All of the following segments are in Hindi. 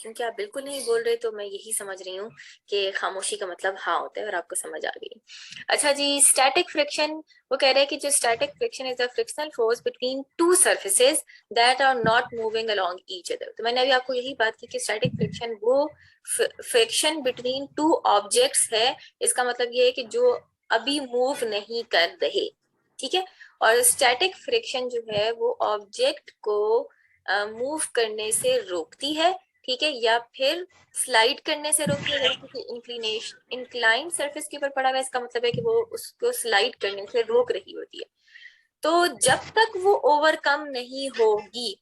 क्योंकि आप बिल्कुल नहीं बोल रहे तो मैं यही समझ रही हूँ कि खामोशी का मतलब हाँ होता है और आपको समझ आ गई। अच्छा जी, स्टैटिक फ्रिक्शन, वो कह रहे हैं कि जो static friction is the frictional force between two surfaces that are not moving along each other. तो मैंने अभी आपको यही बात की कि स्टैटिक फ्रिक्शन वो फ्रिक्शन बिटवीन टू ऑब्जेक्ट्स है। इसका मतलब ये है कि जो अभी मूव नहीं कर रहे, ठीक है। और स्टैटिक फ्रिक्शन जो है वो ऑब्जेक्ट को मूव करने से रोकती है, ठीक है, या फिर स्लाइड करने से रोकती है। अगर किसी इंक्लिनेशन इंक्लाइन सरफेस के ऊपर पड़ा हुआ है, इसका मतलब है कि वो उसको स्लाइड करने से रोक रही होती है। तो जब तक वो ओवरकम नहीं होगी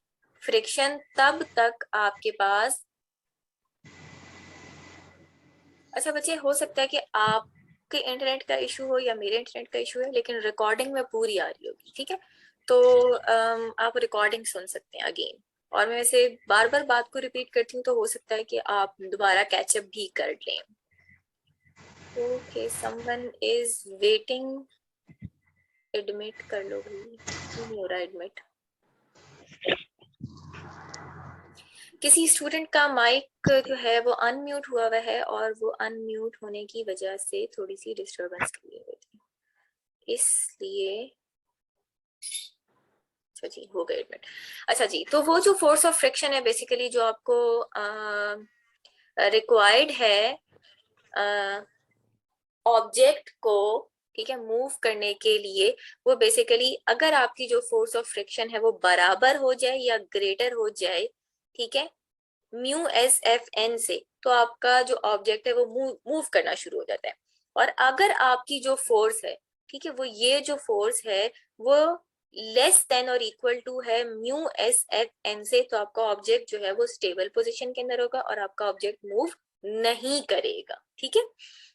फ्रिक्शन, तब तक आपके पास, अच्छा बच्चे, हो सकता है कि आपके इंटरनेट का इशू हो या मेरे इंटरनेट का इशू है, लेकिन रिकॉर्डिंग में पूरी आ रही होगी, ठीक है। तो आप रिकॉर्डिंग सुन सकते हैं अगेन। और मैं वैसे बार बार बात को रिपीट करती हूँ तो हो सकता है कि आप दोबारा कैचअप भी कर लें। Okay, someone is waiting, admit कर लो भाई, नहीं हो रहा एडमिट। किसी स्टूडेंट का माइक जो है वो अनम्यूट हुआ हुआ है और वो अनम्यूट होने की वजह से थोड़ी सी डिस्टरबेंस क्रिएट होती है, इसलिए। अच्छा जी, हो गए एडमिट। अच्छा जी, तो वो जो फोर्स ऑफ फ्रिक्शन है बेसिकली जो आपको रिक्वायर्ड है ऑब्जेक्ट को, ठीक है, मूव करने के लिए, वो बेसिकली अगर आपकी जो फोर्स ऑफ फ्रिक्शन है वो बराबर हो जाए या ग्रेटर हो जाए, ठीक है, म्यू एस एफ एन से, तो आपका जो ऑब्जेक्ट है वो मूव करना शुरू हो जाता है। और अगर आपकी जो फोर्स है, ठीक है, वो ये जो फोर्स है वो लेस देन और इक्वल टू है म्यू एस एफ एन से, तो आपका ऑब्जेक्ट जो है वो स्टेबल पोजीशन के अंदर होगा और आपका ऑब्जेक्ट मूव नहीं करेगा, ठीक है।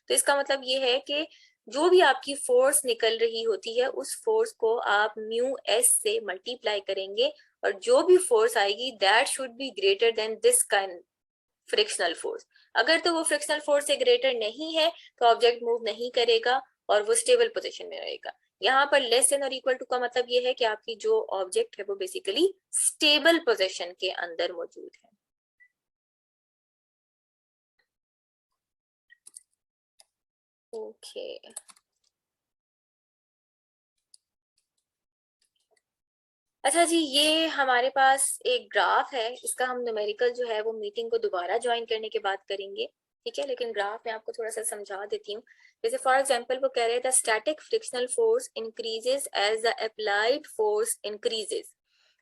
तो इसका मतलब ये है कि जो भी आपकी फोर्स निकल रही होती है उस फोर्स को आप म्यू एस से मल्टीप्लाई करेंगे, और जो भी फोर्स आएगी that should be greater than this kind frictional force. अगर तो वो फ्रिक्शनल फोर्स से ग्रेटर नहीं है तो ऑब्जेक्ट मूव नहीं करेगा और वो स्टेबल पोजीशन में रहेगा। यहाँ पर लेस देन और इक्वल टू का मतलब ये है कि आपकी जो ऑब्जेक्ट है वो बेसिकली स्टेबल पोजीशन के अंदर मौजूद है। ओके अच्छा जी, ये हमारे पास एक ग्राफ है, इसका हम न्यूमेरिकल जो है वो मीटिंग को दोबारा ज्वाइन करने के बाद करेंगे, ठीक है। लेकिन ग्राफ में आपको थोड़ा सा समझा देती हूँ। जैसे फॉर एग्जांपल वो कह रहे थे static frictional force increases as the applied force increases.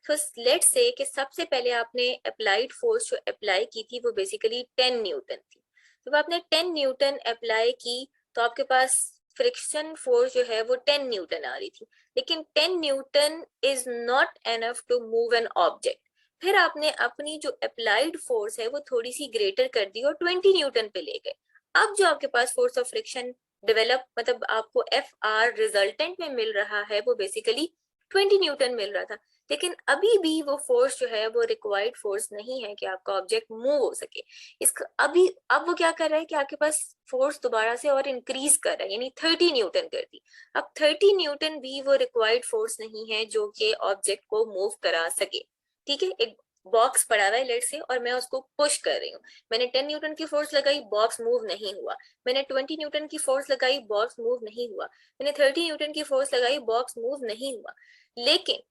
तो लेट्स से कि सबसे पहले आपने अप्लाइड फोर्स जो अप्लाई की थी वो बेसिकली 10 न्यूटन थी। तो आपने 10 न्यूटन अप्लाई की तो आपके पास फ्रिक्शन फोर्स जो है वो 10 न्यूटन आ रही थी, लेकिन 10 newton is not enough to move an object. फिर आपने अपनी जो अप्लाइड फोर्स है वो थोड़ी सी ग्रेटर कर दी और 20 न्यूटन पे ले गए। अब जो आपके पास फोर्स ऑफ फ्रिक्शन डेवलप, मतलब आपको एफ आर रिजल्टेंट में मिल रहा है वो बेसिकली 20 न्यूटन मिल रहा था, लेकिन अभी भी वो फोर्स जो है वो रिक्वायर्ड फोर्स नहीं है कि आपका ऑब्जेक्ट मूव हो सके। इसका अभी अब वो क्या कर रहा है कि आपके पास फोर्स दोबारा से और इंक्रीज कर रहा है, यानी 30 न्यूटन कर दी। अब 30 न्यूटन भी वो रिक्वायर्ड फोर्स नहीं है जो कि ऑब्जेक्ट को मूव करा सके, ठीक है। एक बॉक्स पड़ा हुआ है लेट से और मैं उसको पुश कर रही हूँ, मैंने 10 न्यूटन की फोर्स लगाई, बॉक्स मूव नहीं हुआ। मैंने 20 न्यूटन की फोर्स लगाई, बॉक्स मूव नहीं हुआ। मैंने 30 न्यूटन की फोर्स लगाई, बॉक्स मूव नहीं हुआ। लेकिन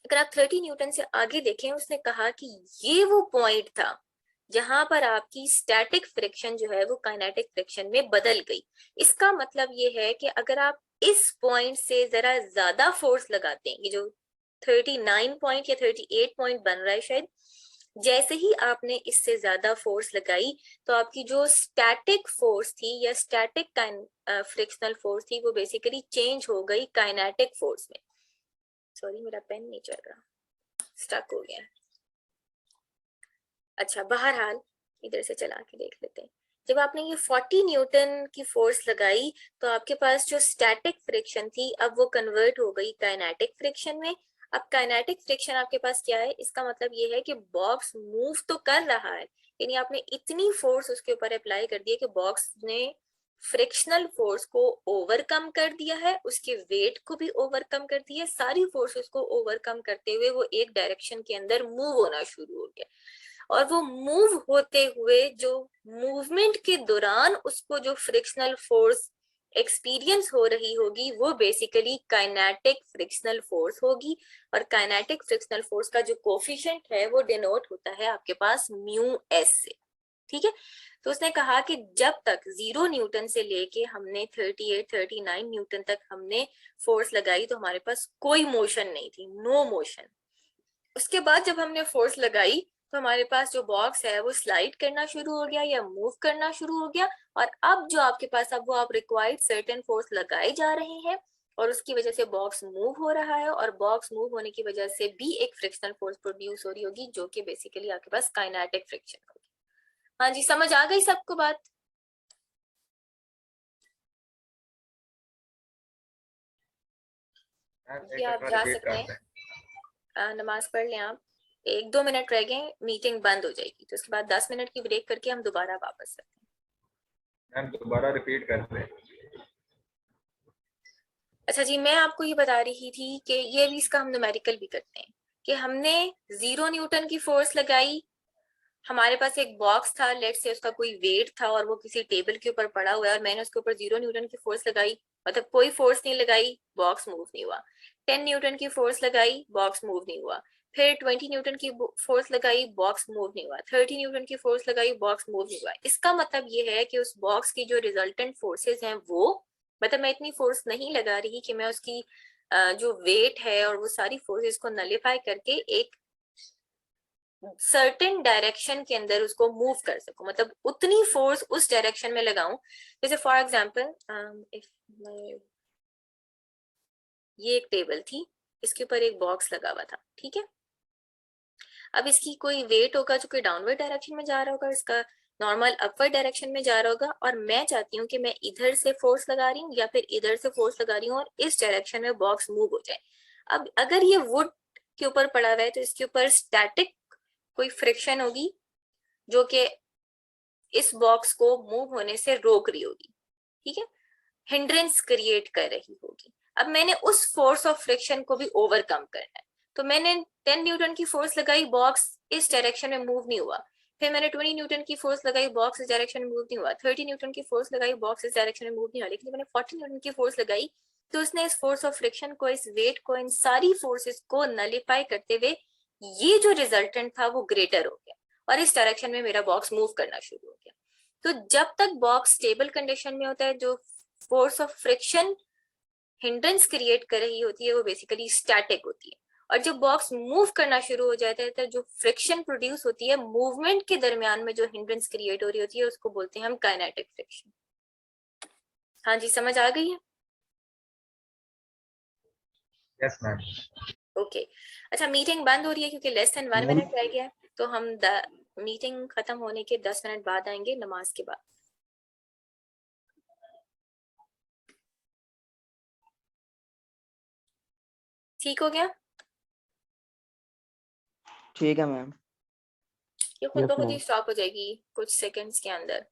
अगर आप 30 न्यूटन से आगे देखें, उसने कहा कि ये वो पॉइंट था जहां पर आपकी स्टैटिक फ्रिक्शन जो है वो काइनेटिक फ्रिक्शन में बदल गई। इसका मतलब ये है कि अगर आप इस पॉइंट से जरा ज्यादा फोर्स लगाते हैं, ये जो 39 पॉइंट या 38 पॉइंट बन रहा है शायद, जैसे ही आपने इससे ज्यादा फोर्स लगाई तो आपकी जो स्टैटिक फोर्स थी या स्टैटिक फ्रिक्शनल फोर्स थी वो बेसिकली चेंज हो गई काइनेटिक फोर्स में। सॉरी मेरा पेन नहीं चल रहा, स्टक हो गया। अच्छा, बहरहाल इधर से चला के देख लेते हैं। जब आपने ये 40 न्यूटन की फोर्स लगाई तो आपके पास जो स्टैटिक फ्रिक्शन थी अब वो कन्वर्ट हो गई काइनेटिक फ्रिक्शन में। अब काइनेटिक फ्रिक्शन आपके पास क्या है, इसका मतलब ये है कि बॉक्स मूव तो कर रहा है, यानी आपने इतनी फोर्स उसके ऊपर अप्लाई कर दी है कि बॉक्स ने फ्रिक्शनल फोर्स को ओवरकम कर दिया है, उसके वेट को भी ओवरकम कर दिया है, सारी फोर्सेस को ओवरकम करते हुए वो एक डायरेक्शन के अंदर मूव होना शुरू हो गया। और वो मूव होते हुए जो मूवमेंट के दौरान उसको जो फ्रिक्शनल फोर्स एक्सपीरियंस हो रही होगी वो बेसिकली काइनेटिक फ्रिक्शनल फोर्स होगी। और काइनेटिक फ्रिक्शनल फोर्स का जो कोफिशिएंट है वो डिनोट होता है आपके पास म्यू एस से। ठीक है, तो उसने कहा कि जब तक 0 न्यूटन से लेके हमने 38-39 न्यूटन तक हमने फोर्स लगाई तो हमारे पास कोई मोशन नहीं थी, नो मोशन। उसके बाद जब हमने फोर्स लगाई तो हमारे पास जो बॉक्स है वो स्लाइड करना शुरू हो गया या मूव करना शुरू हो गया। और अब जो आपके पास अब वो आप रिक्वायर्ड सर्टेन फोर्स लगाए जा रहे हैं और उसकी वजह से बॉक्स मूव हो रहा है और बॉक्स मूव होने की वजह से भी एक फ्रिक्शनल फोर्स प्रोड्यूस हो रही होगी जो कि बेसिकली आपके पास काइनेटिक फ्रिक्शन होगी। हाँ जी, समझ आ गई सबको बात? ये आप जा सकते हैं, नमाज पढ़ लें आप। 1-2 मिनट रह गए, मीटिंग बंद हो जाएगी, तो उसके बाद 10 मिनट की ब्रेक करके हम दोबारा वापस आते हैं। मैम दोबारा रिपीट कर दें। अच्छा जी, मैं आपको ये बता रही थी कि ये भी इसका हम न्यूमेरिकल भी करते हैं कि हमने 0 न्यूटन की फोर्स लगाई, हमारे पास एक बॉक्स था, लेट्स से उसका कोई वेट था और वो किसी टेबल के ऊपर पड़ा हुआ है और मैंने उसके ऊपर 0 न्यूटन की फोर्स लगाई, मतलब कोई फोर्स नहीं लगाई, बॉक्स मूव नहीं हुआ। 10 न्यूटन की फोर्स लगाई, बॉक्स मूव नहीं हुआ। फिर 20 न्यूटन की फोर्स लगाई, बॉक्स मूव नहीं हुआ। 30 न्यूटन की फोर्स लगाई, बॉक्स मूव नहीं हुआ। इसका मतलब ये है कि उस बॉक्स की जो रिजल्टेंट फोर्सेस हैं वो, मतलब मैं इतनी फोर्स नहीं लगा रही कि मैं उसकी जो वेट है और वो सारी फोर्सेस को नलिफाई करके एक सर्टेन डायरेक्शन के अंदर उसको मूव कर सकूं, मतलब उतनी फोर्स उस डायरेक्शन में लगाऊं। जैसे फॉर एग्जांपल ये एक टेबल थी, इसके ऊपर एक बॉक्स लगा हुआ था, ठीक है। अब इसकी कोई वेट होगा जो कि डाउनवर्ड डायरेक्शन में जा रहा होगा, इसका नॉर्मल अपवर्ड डायरेक्शन में जा रहा होगा और मैं चाहती हूँ कि मैं इधर से फोर्स लगा रही हूँ या फिर इधर से फोर्स लगा रही हूँ और इस डायरेक्शन में बॉक्स मूव हो जाए। अब अगर ये वुड के ऊपर पड़ा हुआ है तो इसके ऊपर स्टैटिक कोई फ्रिक्शन होगी जो कि इस बॉक्स को मूव होने से रोक रही होगी, ठीक है, हिंड्रेंस क्रिएट कर रही होगी। अब मैंने उस फोर्स ऑफ फ्रिक्शन को भी ओवरकम करना है, तो मैंने 10 न्यूटन की फोर्स लगाई, बॉक्स इस डायरेक्शन में मूव नहीं हुआ। फिर मैंने 20 न्यूटन की फोर्स लगाई, बॉक्स इस डायरेक्शन में मूव नहीं हुआ। 30 न्यूटन की फोर्स लगाई, बॉक्स इस डायरेक्शन में मूव नहीं हुआ। लेकिन मैंने 40 न्यूटन की फोर्स लगाई तो उसने इस फोर्स ऑफ फ्रिक्शन को, इस वेट को, इन सारी फोर्सेस को नलिफाई करते हुए ये जो रिजल्टेंट था वो ग्रेटर हो गया और इस डायरेक्शन में मेरा बॉक्स मूव करना शुरू हो गया। तो जब तक बॉक्स स्टेबल कंडीशन में होता है, जो force of friction hindrance create कर रही होती है वो बेसिकली स्टैटिक होती है। और जब बॉक्स मूव करना शुरू हो जाता है तो जो फ्रिक्शन प्रोड्यूस होती है मूवमेंट के दरमियान में, जो हिंड्रेंस क्रिएट हो रही होती है, उसको बोलते हैं हम काइनेटिक फ्रिक्शन। हाँ जी, समझ आ गई है? Yes ma'am. ओके, अच्छा मीटिंग बंद हो रही है क्योंकि लेस देन 1 मिनट रह गया, तो हम मीटिंग खत्म होने के 10 मिनट बाद आएंगे नमाज के बाद। ठीक हो गया? ठीक है मैम। ये खुद ब खुद ही स्टॉप हो जाएगी कुछ सेकंड्स के अंदर।